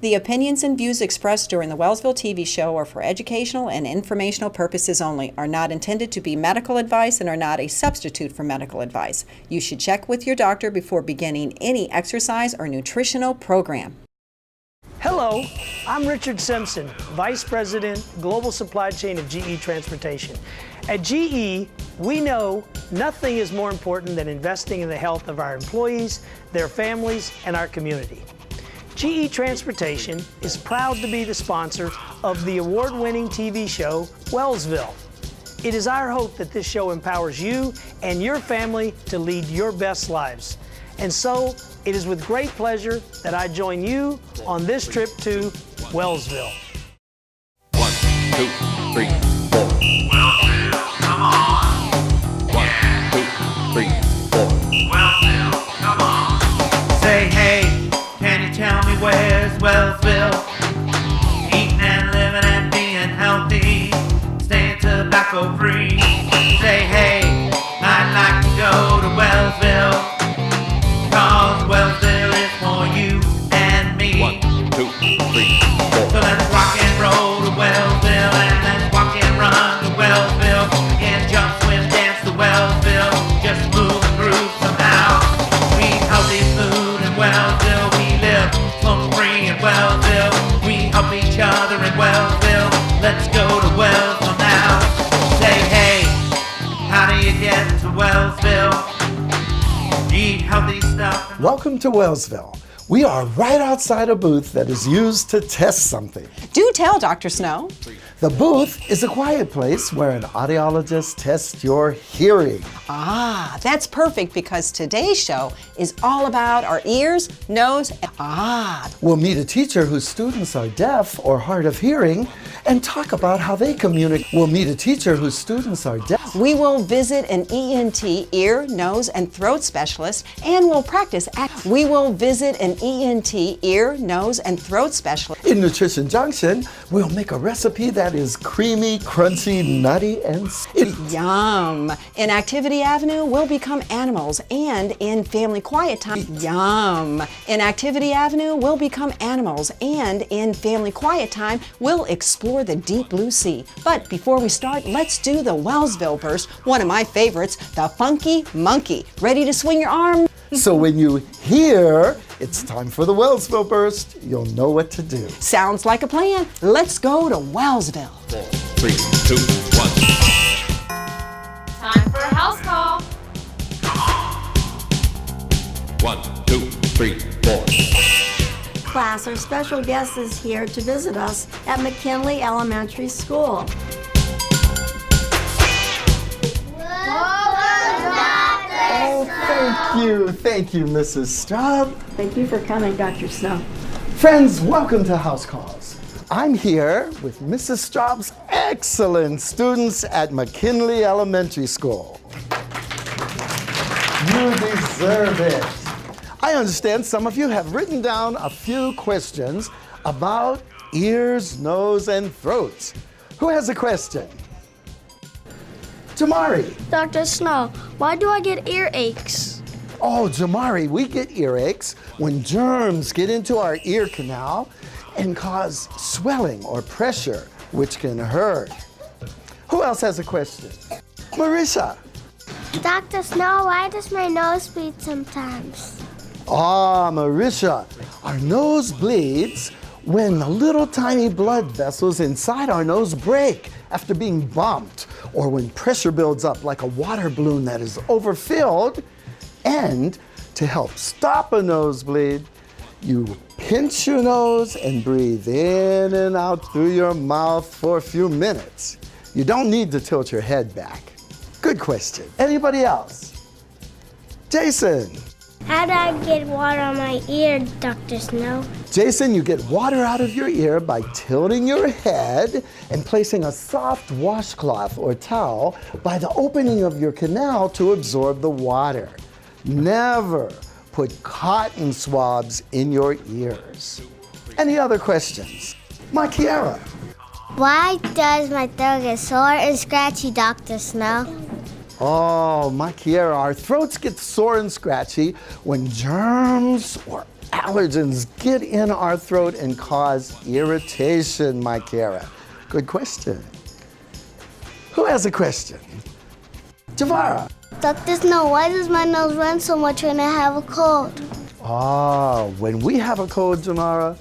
The opinions and views expressed during the Wellsville TV show are for educational and informational purposes only, are not intended to be medical advice, and are not a substitute for medical advice. You should check with your doctor before beginning any exercise or nutritional program. Hello, I'm Richard Simpson, Vice President, Global Supply Chain of GE Transportation. At GE, we know nothing is more important than investing in the health of our employees, their families, and our community. GE Transportation is proud to be the sponsor of the award-winning TV show, Wellsville. It is our hope that this show empowers you and your family to lead your best lives. And so, it is with great pleasure that I join you on this trip to Wellsville. 1, 2, 3, 4. Wellsville, come on. 1, 2, 3, 4. Wellsville, come on. Say hey, can you tell me where's Wellsville? Eating and living and being healthy, staying tobacco free. Say hey, I'd like to go to Wellsville, 'cause Wellsville is for you and me. 1, 2, 3, 4. So let's rock and roll to Wellsville, and let's walk and run to Wellsville, and jump, swim, dance to Wellsville, just move and groove somehow. We eat healthy food in Wellsville, we live smoke-free in Wellsville, we help each other in Wellsville. Let's go to Wellsville now. Say hey, how do you get to Wellsville? Eat healthy stuff. Welcome to Wellsville. We are right outside a booth that is used to test something. Do tell, Dr. Snow. The booth is a quiet place where an audiologist tests your hearing. Ah, that's perfect because today's show is all about our ears, nose, and We'll meet a teacher whose students are deaf or hard of hearing and talk about how they communicate. We'll meet a teacher whose students are deaf. We will visit an ENT, ear, nose, and throat specialist, and we'll practice. We will visit an ENT, ear, nose, and throat specialist. In Nutrition Junction, we'll make a recipe that is creamy, crunchy, nutty, and Yum. In Activity Avenue, we'll become animals, and in Family Quiet Time, yum. In Activity Avenue, we'll become animals, and in Family Quiet Time, we'll explore the deep blue sea. But before we start, let's do the Wellsville burst, one of my favorites, the Funky Monkey. Ready to swing your arm? So when you hear it's time for the Wellsville burst, you'll know what to do. Sounds like a plan. Let's go to Wellsville. 4, 3, 2, 1. Time for a house call. 1, 2, 3, 4. Class, our special guest is here to visit us at McKinley Elementary School. Oh, thank you, Mrs. Straub. Thank you for coming, Dr. Snow. Friends, welcome to House Calls. I'm here with Mrs. Straub's excellent students at McKinley Elementary School. You deserve it. I understand some of you have written down a few questions about ears, nose, and throats. Who has a question? Jamari. Dr. Snow, why do I get earaches? Oh, Jamari, we get earaches when germs get into our ear canal and cause swelling or pressure, which can hurt. Who else has a question? Marisha. Dr. Snow, why does my nose bleed sometimes? Marisha, our nose bleeds when the little tiny blood vessels inside our nose break after being bumped, or when pressure builds up like a water balloon that is overfilled. And to help stop a nosebleed, you pinch your nose and breathe in and out through your mouth for a few minutes. You don't need to tilt your head back. Good question. Anybody else? Jason. How do I get water on my ear, Dr. Snow? Jason, you get water out of your ear by tilting your head and placing a soft washcloth or towel by the opening of your canal to absorb the water. Never put cotton swabs in your ears. Any other questions? Makiara. Why does my throat get sore and scratchy, Dr. Snow? Oh, Makiara, our throats get sore and scratchy when germs or allergens get in our throat and cause irritation, my Kara? Good question. Who has a question? Javara. Dr. Snow, why does my nose run so much when I have a cold? When we have a cold, Jamara,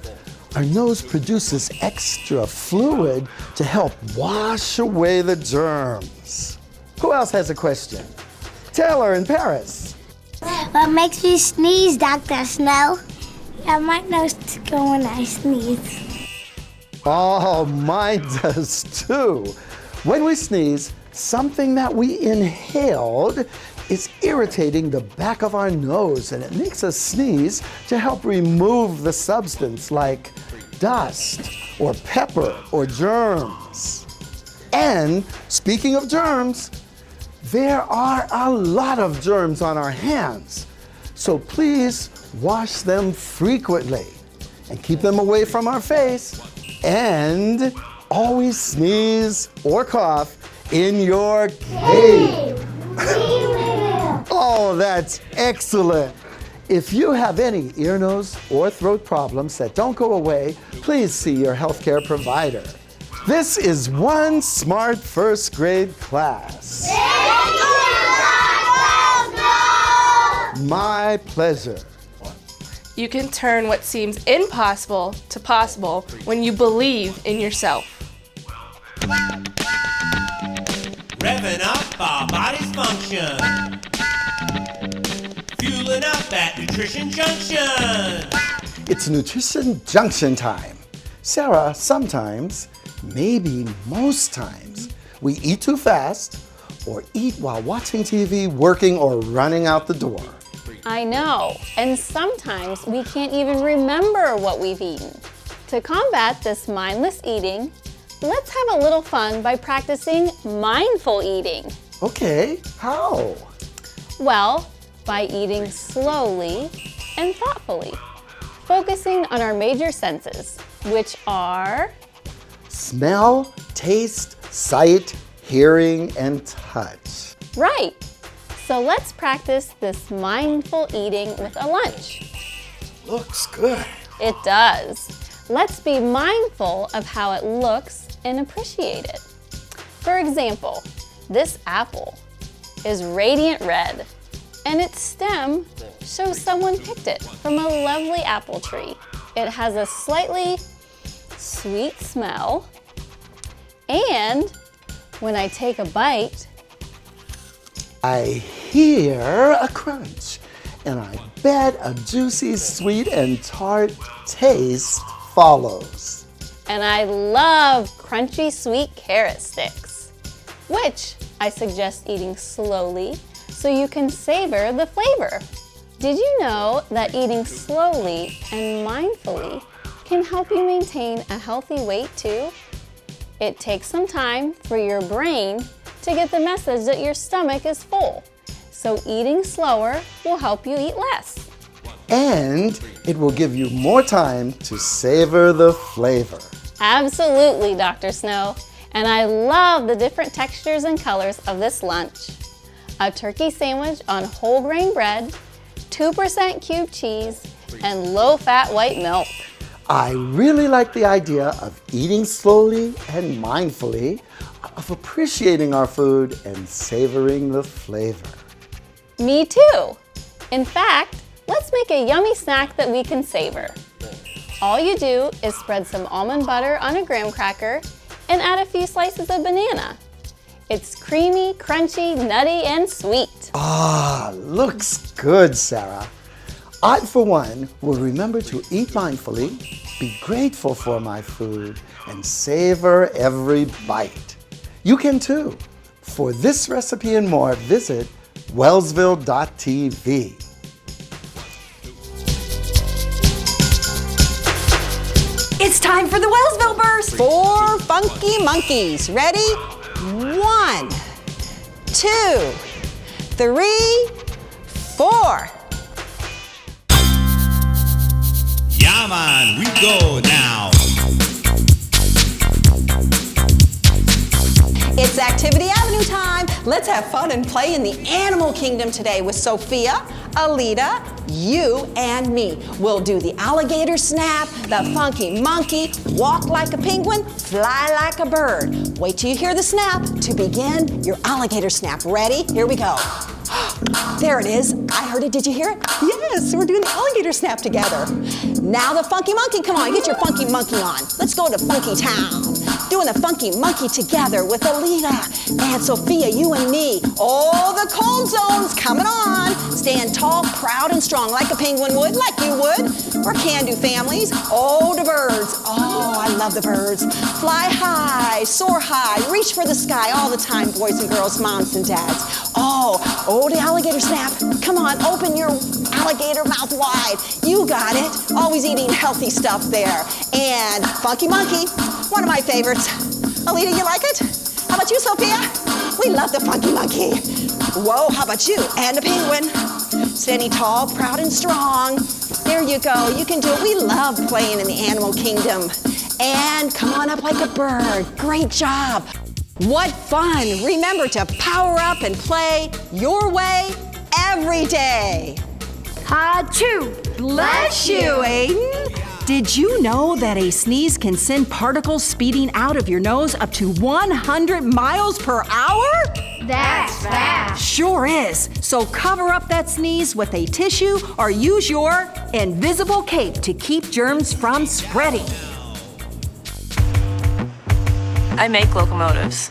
our nose produces extra fluid to help wash away the germs. Who else has a question? Taylor in Paris. What makes me sneeze, Dr. Snow? Yeah, my nose go when I sneeze. Oh, mine does too. When we sneeze, something that we inhaled is irritating the back of our nose, and it makes us sneeze to help remove the substance like dust or pepper or germs. And speaking of germs, there are a lot of germs on our hands. So please wash them frequently and keep them away from our face. And always sneeze or cough in your cave. Oh, that's excellent. If you have any ear, nose, or throat problems that don't go away, please see your healthcare provider. This is One Smart First Grade Class. My pleasure. You can turn what seems impossible to possible when you believe in yourself. Revving up our body's function. Fueling up at Nutrition Junction. It's Nutrition Junction time. Sarah, sometimes, maybe most times, we eat too fast or eat while watching TV, working, or running out the door. I know, and sometimes we can't even remember what we've eaten. To combat this mindless eating, let's have a little fun by practicing mindful eating. Okay, how? Well, by eating slowly and thoughtfully, focusing on our major senses, which are Smell, taste, sight, hearing, and touch. right. So let's practice this mindful eating with a lunch. Looks good. It does. Let's be mindful of how it looks and appreciate it. For example, this apple is radiant red, and its stem shows someone picked it from a lovely apple tree. It has a slightly sweet smell, and when I take a bite, I hear a crunch, and I bet a juicy, sweet, and tart taste follows. and I love crunchy sweet carrot sticks, which I suggest eating slowly so you can savor the flavor. Did you know that eating slowly and mindfully can help you maintain a healthy weight too? It takes some time for your brain to get the message that your stomach is full. So eating slower will help you eat less. And it will give you more time to savor the flavor. Absolutely, Dr. Snow. And I love the different textures and colors of this lunch. A turkey sandwich on whole grain bread, 2% cube cheese, and low-fat white milk. I really like the idea of eating slowly and mindfully, of appreciating our food and savoring the flavor. Me too. In fact, let's make a yummy snack that we can savor. All you do is spread some almond butter on a graham cracker and add a few slices of banana. It's creamy, crunchy, nutty, and sweet. Ah, looks good, Sarah. I, for one, will remember to eat mindfully, be grateful for my food, and savor every bite. You can too. For this recipe and more, visit Wellsville.tv. It's time for the Wellsville Burst. 4 funky monkeys. Ready? 1, 2, 3, 4. Yeah, man, we go now. It's Activity Avenue time. Let's have fun and play in the animal kingdom today with Sophia, Alita, you, and me. We'll do the alligator snap, the funky monkey, walk like a penguin, fly like a bird. Wait till you hear the snap to begin your alligator snap. Ready? Here we go. There it is. I heard it. Did you hear it? Yes, we're doing the alligator snap together. Now the funky monkey. Come on, get your funky monkey on. Let's go to Funky Town. Doing the funky monkey together with Alita and Sophia, you and me. Oh, the cold zones coming on. Stand tall, proud, and strong like a penguin would, like you would, or can-do families. Oh, the birds. Oh, I love the birds. Fly high, soar high, reach for the sky all the time, boys and girls, moms and dads. Oh, the alligator snap. Come on, open your alligator mouth wide. You got it. Always eating healthy stuff there. And funky monkey, one of my favorites. Alita, you like it? How about you, Sophia? We love the funky monkey. Whoa, how about you? And the penguin. Standing tall, proud, and strong. There you go. You can do it. We love playing in the animal kingdom. And come on up like a bird. Great job. What fun! Remember to power up and play your way every day. Achoo! Bless you, Aiden. Did you know that a sneeze can send particles speeding out of your nose up to 100 miles per hour? That's fast. Sure is. So cover up that sneeze with a tissue or use your invisible cape to keep germs from spreading. I make locomotives.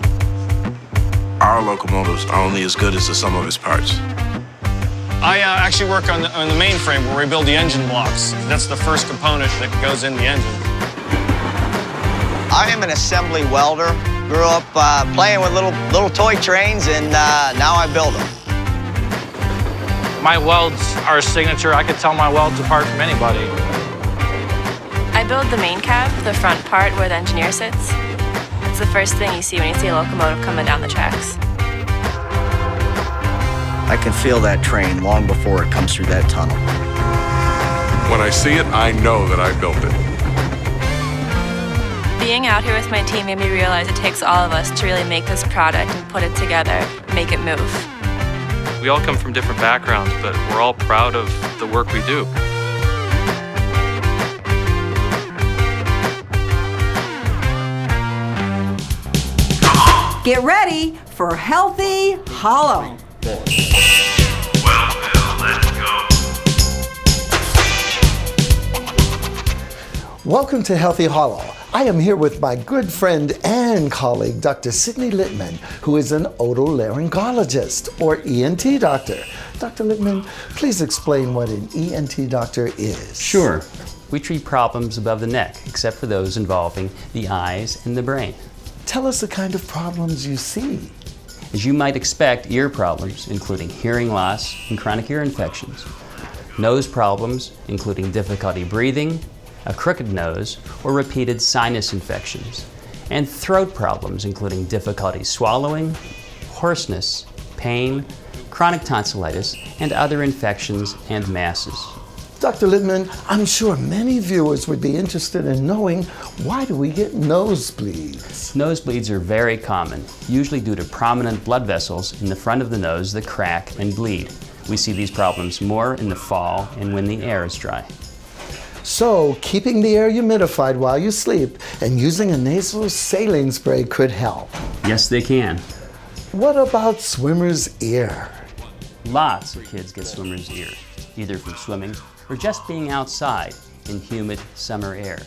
Our locomotives are only as good as the sum of its parts. I actually work on the mainframe where we build the engine blocks. That's the first component that goes in the engine. I am an assembly welder. Grew up playing with little toy trains, and now I build them. My welds are a signature. I could tell my welds apart from anybody. I build the main cab, the front part where the engineer sits. It's the first thing you see when you see a locomotive coming down the tracks. I can feel that train long before it comes through that tunnel. When I see it, I know that I built it. Being out here with my team made me realize it takes all of us to really make this product and put it together, make it move. We all come from different backgrounds, but we're all proud of the work we do. Get ready for Healthy Hollow. Welcome to Healthy Hollow. I am here with my good friend and colleague, Dr. Sidney Littman, who is an otolaryngologist, or ENT doctor. Dr. Littman, please explain what an ENT doctor is. Sure. We treat problems above the neck, except for those involving the eyes and the brain. Tell us the kind of problems you see. As you might expect, ear problems, including hearing loss and chronic ear infections. Nose problems, including difficulty breathing, a crooked nose, or repeated sinus infections. And throat problems, including difficulty swallowing, hoarseness, pain, chronic tonsillitis, and other infections and masses. Dr. Littman, I'm sure many viewers would be interested in knowing, why do we get nosebleeds? Nosebleeds are very common, usually due to prominent blood vessels in the front of the nose that crack and bleed. We see these problems more in the fall and when the air is dry. So, keeping the air humidified while you sleep and using a nasal saline spray could help. Yes, they can. What about swimmer's ear? Lots of kids get swimmer's ear, either from swimming or just being outside in humid summer air.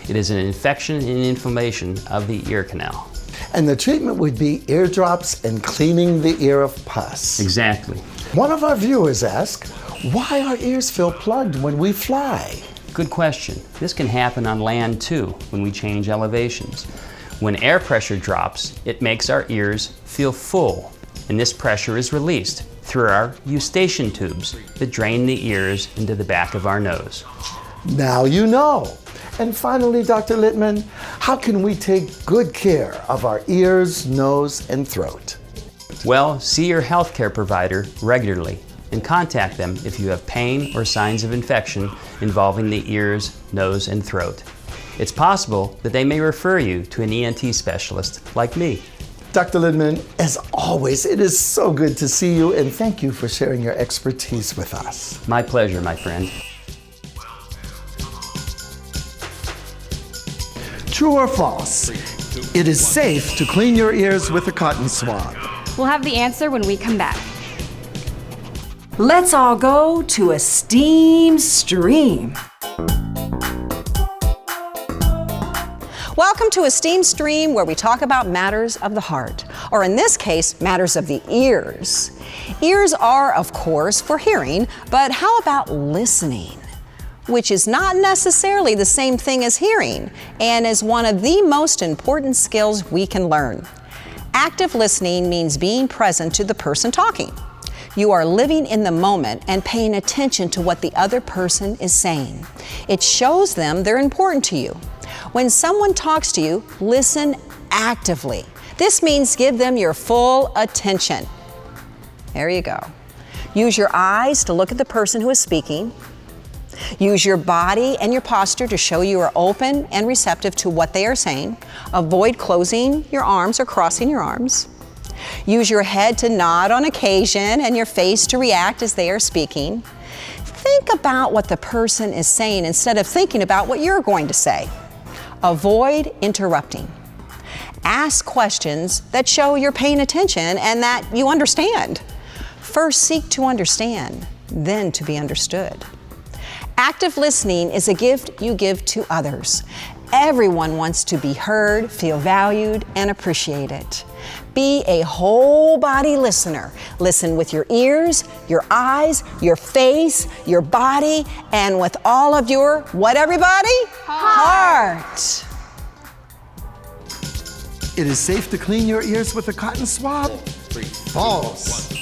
It is an infection and inflammation of the ear canal. And the treatment would be eardrops and cleaning the ear of pus. Exactly. One of our viewers asked, why our ears feel plugged when we fly? Good question. This can happen on land too, when we change elevations. When air pressure drops, it makes our ears feel full, and this pressure is released through our eustachian tubes that drain the ears into the back of our nose. Now you know. And finally, Dr. Littman, how can we take good care of our ears, nose, and throat? Well, see your healthcare provider regularly and contact them if you have pain or signs of infection involving the ears, nose, and throat. It's possible that they may refer you to an ENT specialist like me. Dr. Lindman, as always, it is so good to see you, and thank you for sharing your expertise with us. My pleasure, my friend. True or false? It is safe to clean your ears with a cotton swab. We'll have the answer when we come back. Let's all go to a steam stream. Welcome to a steam stream where we talk about matters of the heart, or in this case, matters of the ears. Ears are, of course, for hearing, but how about listening? Which is not necessarily the same thing as hearing, and is one of the most important skills we can learn. Active listening means being present to the person talking. You are living in the moment and paying attention to what the other person is saying. It shows them they're important to you. When someone talks to you, listen actively. This means give them your full attention. There you go. Use your eyes to look at the person who is speaking. Use your body and your posture to show you are open and receptive to what they are saying. Avoid closing your arms or crossing your arms. Use your head to nod on occasion and your face to react as they are speaking. Think about what the person is saying instead of thinking about what you're going to say. Avoid interrupting. Ask questions that show you're paying attention and that you understand. First, seek to understand, then to be understood. Active listening is a gift you give to others. Everyone wants to be heard, feel valued, and appreciated. Be a whole body listener. Listen with your ears, your eyes, your face, your body, and with all of your, what everybody? Heart. It is safe to clean your ears with a cotton swab? False.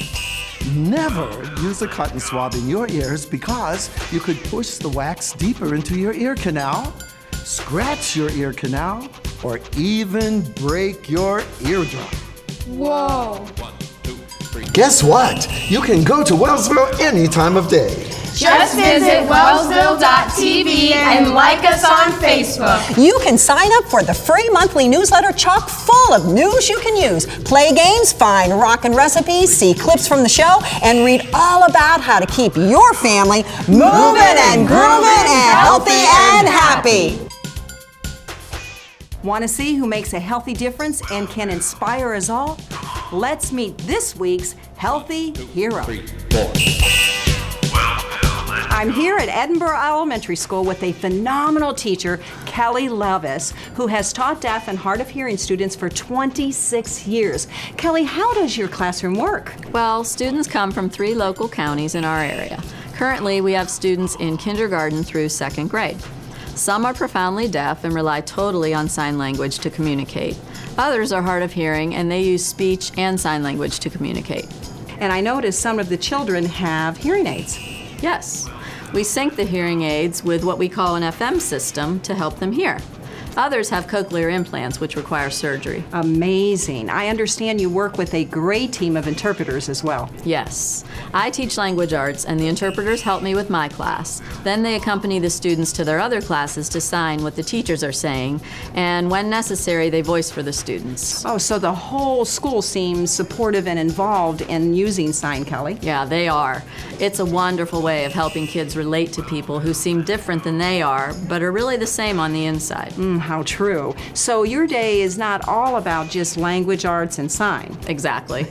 Never use a cotton swab in your ears because you could push the wax deeper into your ear canal, scratch your ear canal, or even break your eardrum. Whoa. Guess what? You can go to Wellsville any time of day. Just visit wellsville.tv and like us on Facebook. You can sign up for the free monthly newsletter chock full of news you can use, play games, find rockin' recipes, see clips from the show, and read all about how to keep your family moving and grooving and healthy and happy. Want to see who makes a healthy difference and can inspire us all? Let's meet this week's Healthy Hero. I'm here at Edinburgh Elementary School with a phenomenal teacher, Kelly Levis, who has taught deaf and hard of hearing students for 26 years. Kelly, how does your classroom work? Well, students come from 3 local counties in our area. Currently, we have students in kindergarten through 2nd grade. Some are profoundly deaf and rely totally on sign language to communicate. Others are hard of hearing and they use speech and sign language to communicate. And I noticed some of the children have hearing aids. Yes. We sync the hearing aids with what we call an FM system to help them hear. Others have cochlear implants, which require surgery. Amazing. I understand you work with a great team of interpreters as well. Yes. I teach language arts, and the interpreters help me with my class. Then they accompany the students to their other classes to sign what the teachers are saying, and when necessary, they voice for the students. Oh, so the whole school seems supportive and involved in using sign, Kelly. Yeah, they are. It's a wonderful way of helping kids relate to people who seem different than they are, but are really the same on the inside. How true. So your day is not all about just language arts and sign. Exactly.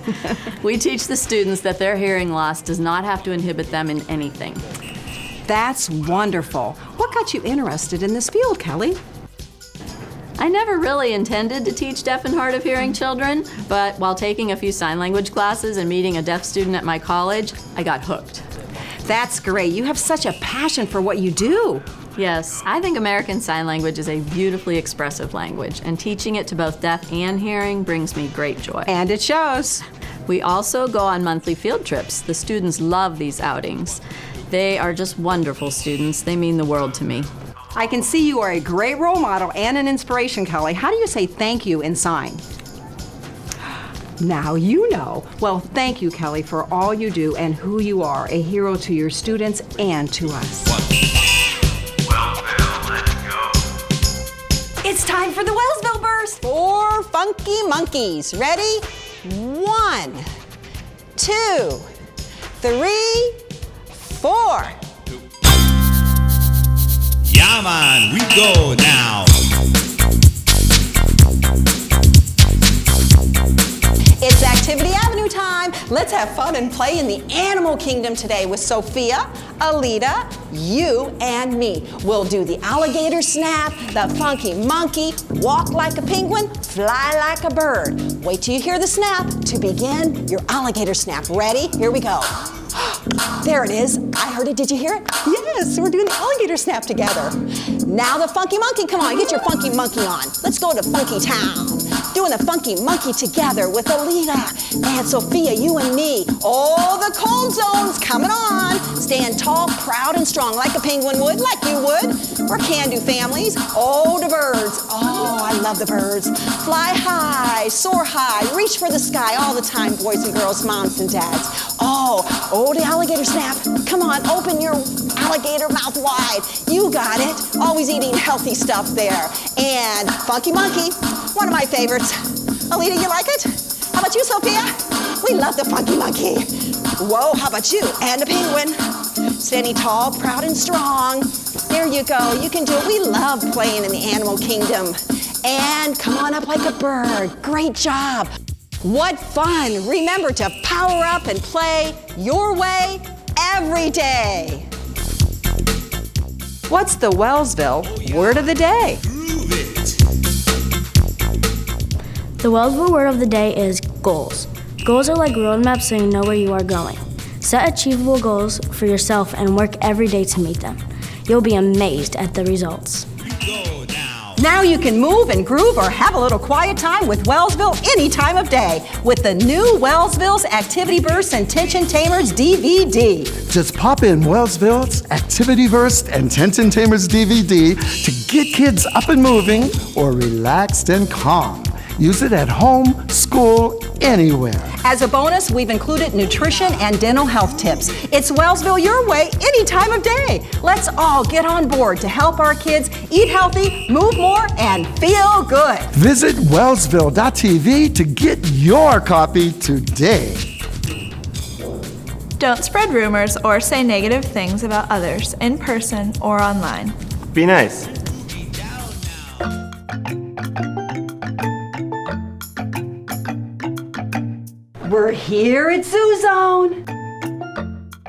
We teach the students that their hearing loss does not have to inhibit them in anything. That's wonderful. What got you interested in this field, Kelly? I never really intended to teach deaf and hard of hearing children, but while taking a few sign language classes and meeting a deaf student at my college, I got hooked. That's great. You have such a passion for what you do. Yes, I think American Sign Language is a beautifully expressive language, and teaching it to both deaf and hearing brings me great joy. And it shows. We also go on monthly field trips. The students love these outings. They are just wonderful students. They mean the world to me. I can see you are a great role model and an inspiration, Kelly. How do you say thank you in sign? Now you know. Well, thank you, Kelly, for all you do and who you are, a hero to your students and to us. It's time for the Wellsville Bird. pairs, 4 funky monkeys. Ready? 1, 2, 3, 4. Yeah, man, we go now. It's Activity Avenue time. Let's have fun and play in the animal kingdom today with Sophia, Alita, you, and me. We'll do the alligator snap, the funky monkey, walk like a penguin, fly like a bird. Wait till you hear the snap to begin your alligator snap. Ready? Here we go. There it is. I heard it. Did you hear it? Yes, we're doing the alligator snap together. Now the funky monkey. Come on, get your funky monkey on. Let's go to Funky Town. Doing the funky monkey together with Alita and Sophia, you and me. Oh, the cold zones coming on. Stand tall, proud, and strong like a penguin would, like you would. We're can-do families. Oh, the birds. Oh, I love the birds. Fly high, soar high, reach for the sky all the time, boys and girls, moms and dads. Oh, the alligator snap. Come on, open your alligator mouth wide. You got it. Always eating healthy stuff there. And funky monkey, one of my favorites. Alita, you like it? How about you, Sophia? We love the funky monkey. Whoa, how about you? And a penguin. Standing tall, proud, and strong. There you go. You can do it. We love playing in the animal kingdom. And come on up like a bird. Great job. What fun. Remember to power up and play your way every day. What's the Wellsville word of the day? The Wellsville word of the day is goals. Goals are like roadmaps so you know where you are going. Set achievable goals for yourself and work every day to meet them. You'll be amazed at the results. Now you can move and groove or have a little quiet time with Wellsville any time of day with the new Wellsville's Activity Burst and Tension Tamers DVD. Just pop in Wellsville's Activity Burst and Tension Tamers DVD to get kids up and moving or relaxed and calm. Use it at home, school, anywhere. As a bonus, we've included nutrition and dental health tips. It's Wellsville your way any time of day. Let's all get on board to help our kids eat healthy, move more, and feel good. Visit wellsville.tv to get your copy today. Don't spread rumors or say negative things about others in person or online. Be nice. We're here at Zoo Zone.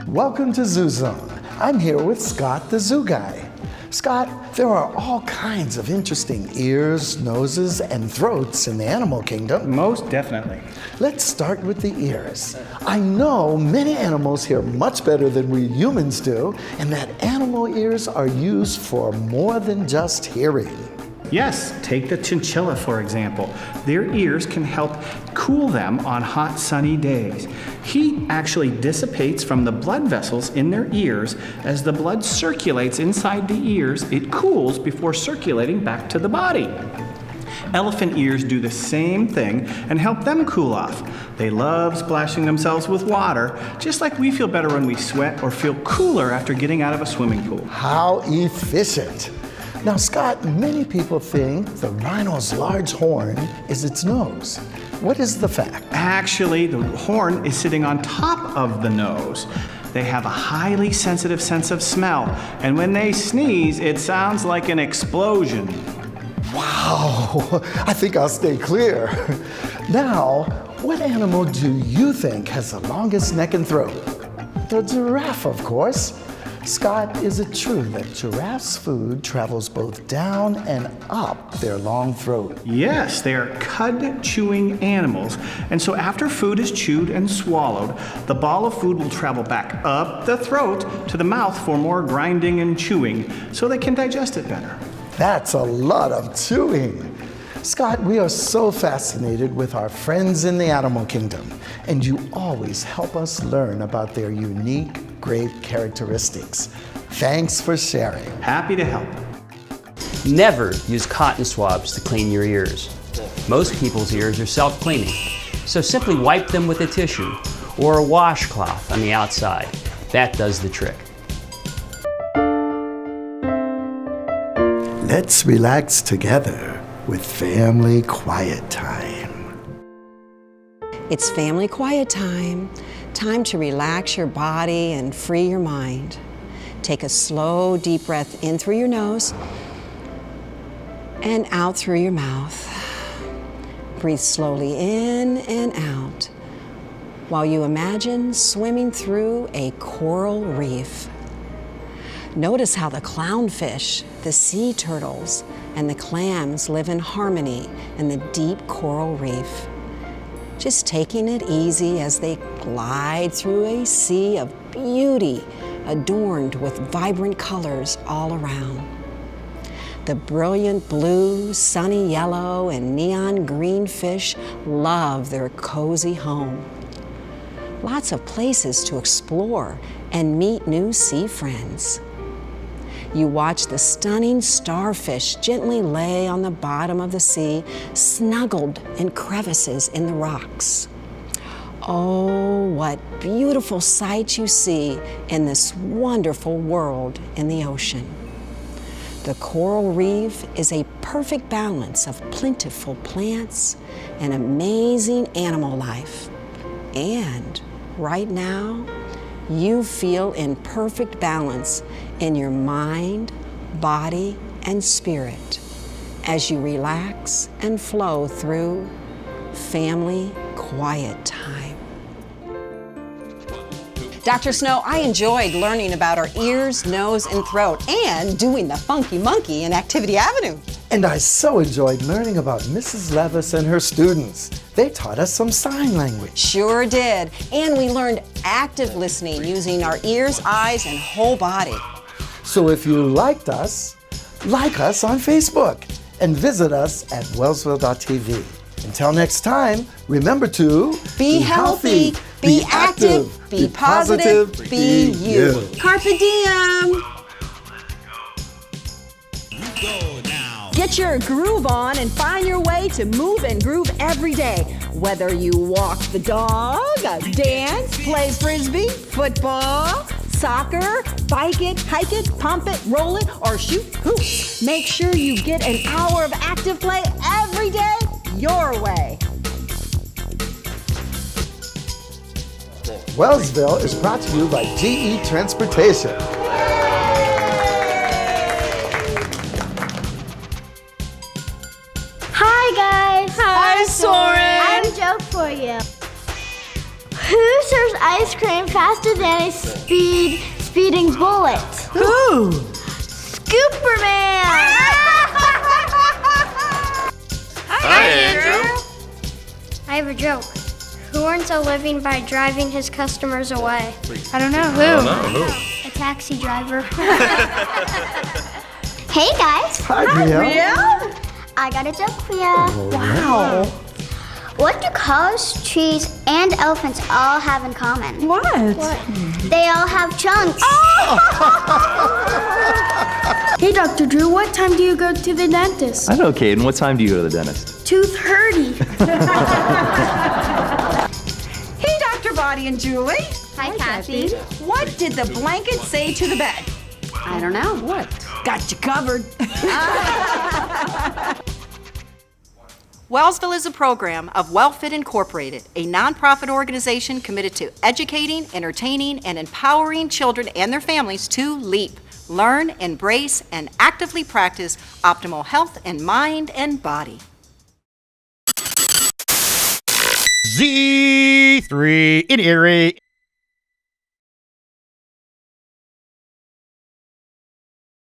Welcome to Zoo Zone. I'm here with Scott, the zoo guy. Scott, there are all kinds of interesting ears, noses, and throats in the animal kingdom. Most definitely. Let's start with the ears. I know many animals hear much better than we humans do, and that animal ears are used for more than just hearing. Yes, take the chinchilla for example. Their ears can help cool them on hot sunny days. Heat actually dissipates from the blood vessels in their ears. As the blood circulates inside the ears, it cools before circulating back to the body. Elephant ears do the same thing and help them cool off. They love splashing themselves with water, just like we feel better when we sweat or feel cooler after getting out of a swimming pool. How efficient. Now, Scott, many people think the rhino's large horn is its nose. What is the fact? Actually, the horn is sitting on top of the nose. They have a highly sensitive sense of smell, and when they sneeze, it sounds like an explosion. Wow, I think I'll stay clear. Now, what animal do you think has the longest neck and throat? The giraffe, of course. Scott, is it true that giraffes' food travels both down and up their long throat? Yes, they are cud-chewing animals, and so after food is chewed and swallowed, the ball of food will travel back up the throat to the mouth for more grinding and chewing, so they can digest it better. That's a lot of chewing. Scott, we are so fascinated with our friends in the animal kingdom, and you always help us learn about their unique, great characteristics. Thanks for sharing. Happy to help. Never use cotton swabs to clean your ears. Most people's ears are self-cleaning, so simply wipe them with a tissue or a washcloth on the outside. That does the trick. Let's relax together with Family Quiet Time. It's family quiet time. Time to relax your body and free your mind. Take a slow, deep breath in through your nose and out through your mouth. Breathe slowly in and out while you imagine swimming through a coral reef. Notice how the clownfish, the sea turtles, and the clams live in harmony in the deep coral reef. Just taking it easy as they glide through a sea of beauty adorned with vibrant colors all around. The brilliant blue, sunny yellow, and neon green fish love their cozy home. Lots of places to explore and meet new sea friends. You watch the stunning starfish gently lay on the bottom of the sea, snuggled in crevices in the rocks. Oh, what beautiful sights you see in this wonderful world in the ocean. The coral reef is a perfect balance of plentiful plants and amazing animal life. And right now, you feel in perfect balance in your mind, body, and spirit as you relax and flow through Family Quiet Time. Dr. Snow, I enjoyed learning about our ears, nose, and throat and doing the funky monkey in Activity Avenue. And I so enjoyed learning about Mrs. Levis and her students. They taught us some sign language. Sure did. And we learned active listening using our ears, eyes, and whole body. So if you liked us, like us on Facebook and visit us at Wellsville.tv. Until next time, remember to be healthy, be active, be positive, be you. Carpe diem. Get your groove on and find your way to move and groove every day. Whether you walk the dog, dance, play frisbee, football, soccer, bike it, hike it, pump it, roll it, or shoot hoops. Make sure you get an hour of active play every day your way. Wellsville is brought to you by GE Transportation. Hi guys! Hi, Soren! I have a joke for you. Who serves ice cream faster than a speeding bullet? Who? Scooperman! Hi, Andrew. I have a joke. Who earns a living by driving his customers away? I don't know. Who? A taxi driver. Hey guys! Hi, Ria. I got a joke for you. Wow. What do cars, trees, and elephants all have in common? What? They all have chunks. Hey, Dr. Drew, what time do you go to the dentist? I know, Caden. What time do you go to the dentist? 2:30. Hey, Dr. Body and Julie. Hi, Kathy. What did the blanket say to the bed? I don't know. What? Got you covered. Wellsville is a program of WellFit Incorporated, a nonprofit organization committed to educating, entertaining, and empowering children and their families to leap, learn, embrace, and actively practice optimal health in mind and body. Z3 in Erie.